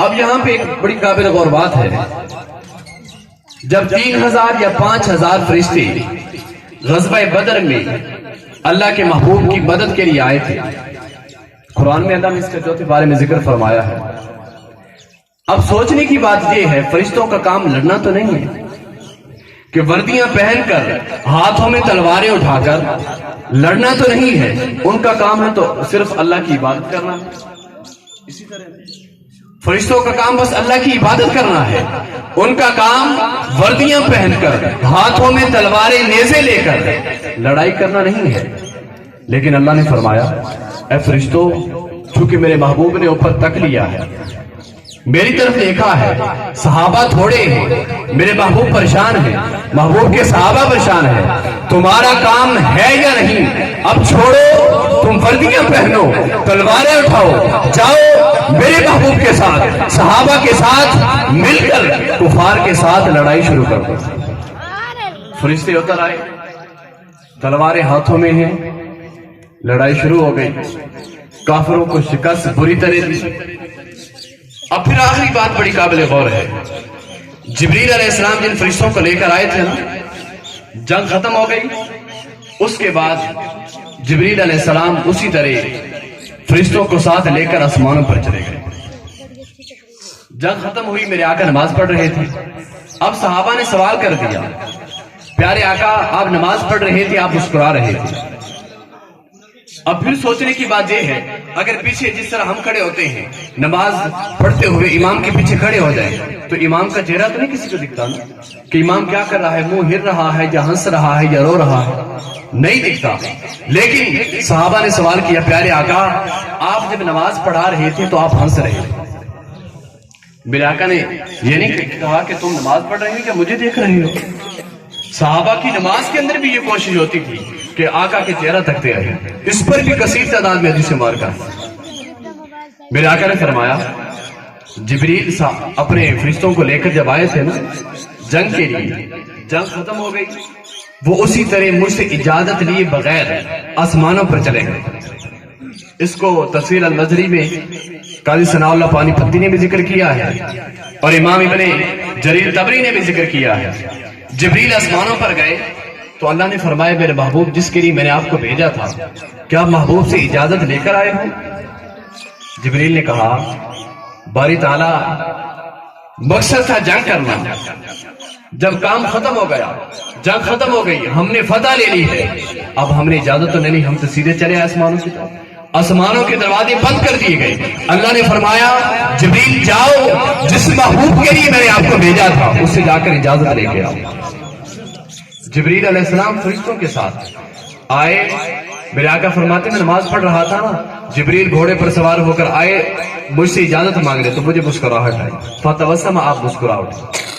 اب یہاں پہ ایک بڑی قابل غور بات ہے، جب 3000 یا 5000 فرشتے غزوہ بدر میں اللہ کے محبوب کی مدد کے لیے آئے تھے، قرآن میں اللہ نے اس کے چوتھے بارے میں ذکر فرمایا ہے۔ اب سوچنے کی بات یہ ہے، فرشتوں کا کام لڑنا تو نہیں ہے کہ وردیاں پہن کر ہاتھوں میں تلواریں اٹھا کر لڑنا تو نہیں ہے، ان کا کام ہے تو صرف اللہ کی عبادت کرنا ہے۔ اسی طرح فرشتوں کا کام بس اللہ کی عبادت کرنا ہے، ان کا کام وردیاں پہن کر ہاتھوں میں تلواریں نیزے لے کر لڑائی کرنا نہیں ہے۔ لیکن اللہ نے فرمایا، اے فرشتوں، چونکہ میرے محبوب نے اوپر تک لیا ہے، میری طرف دیکھا ہے، صحابہ تھوڑے ہیں، میرے محبوب پریشان ہیں، محبوب کے صحابہ پریشان ہیں، تمہارا کام ہے یا نہیں؟ اب چھوڑو، تم وردیاں پہنو، تلواریں اٹھاؤ، جاؤ میرے محبوب کے ساتھ، صحابہ کے ساتھ مل کر کفار کے ساتھ لڑائی شروع کر دو۔ فرشتے اتر آئے، تلواریں ہاتھوں میں ہیں، لڑائی شروع ہو گئی، کافروں کو شکست بری طرح دی۔ اب پھر آخری بات بڑی قابل غور ہے، جبریل علیہ السلام جن فرشتوں کو لے کر آئے تھے نا، جنگ ختم ہو گئی، اس کے بعد جبریل علیہ السلام اسی طرح فرشتوں کو ساتھ لے کر آسمانوں پر چلے گئے۔ جنگ ختم ہوئی، میرے آقا نماز پڑھ رہے تھے۔ اب صحابہ نے سوال کر دیا، پیارے آقا آپ نماز پڑھ رہے تھے، آپ مسکرا رہے تھے۔ اب پھر سوچنے کی بات یہ ہے، اگر پیچھے جس طرح ہم کھڑے ہوتے ہیں نماز پڑھتے ہوئے، امام کے پیچھے کھڑے ہو جائیں تو امام کا چہرہ تو نہیں کسی کو دکھتا نا، کہ امام کیا کر رہا ہے، منہ ہل رہا ہے یا ہنس رہا ہے یا رو رہا ہے، نہیں دکھتا۔ لیکن صحابہ نے سوال کیا، پیارے آقا آپ جب نماز پڑھا رہے تھے تو آپ ہنس رہے تھے۔ میرے آقا نے یہ نہیں کہا کہ تم نماز پڑھ رہے ہو یا مجھے دیکھ رہے ہو۔ صحابہ کی نماز کے اندر بھی یہ کوشش ہوتی تھی کہ آقا کے چہرہ تکتے رہے، اس پر بھی کثیر تعداد میں حدیث مبارکہ ہے۔ میرے آقا نے فرمایا، جبریل اپنے فرشتوں کو لے کر جب آئے تھے نا جنگ کے لیے، جنگ ختم ہو گئی، وہ اسی طرح مجھ سے اجازت لیے بغیر آسمانوں پر چلے گئے۔ اس کو تفسیر المظہری میں قاضی ثناء اللہ پانی پتی نے بھی ذکر کیا ہے، اور امام ابن جریر طبری نے بھی ذکر کیا ہے۔ جبریل آسمانوں پر گئے تو اللہ نے فرمایا، میرے محبوب جس کے لیے میں نے آپ کو بھیجا تھا، کیا آپ محبوب سے اجازت لے کر آئے ہو؟ جبریل نے کہا، باری تعالیٰ مقصد تھا جنگ کرنا، جب کام ختم ہو گیا، جنگ ختم ہو گئی، ہم نے فتح لے لی ہے، اب ہم نے اجازت تو نہیں لی، ہم تو سیدھے چلے آسمانوں کی طرف۔ آسمانوں کے دروازے بند کر دیے گئے۔ اللہ نے فرمایا، جبریل جاؤ، جس محبوب کے لیے میں نے آپ کو بھیجا تھا اس سے جا کر اجازت لے کے آؤ۔ جبریل علیہ السلام فرشتوں کے ساتھ آئے، میرے آقا فرماتے میں نماز پڑھ رہا تھا نا، جبریل گھوڑے پر سوار ہو کر آئے، مجھ سے اجازت مانگ رہے تو مجھے مسکراہٹ آئی، فتبسم، آپ مسکرا اٹھے۔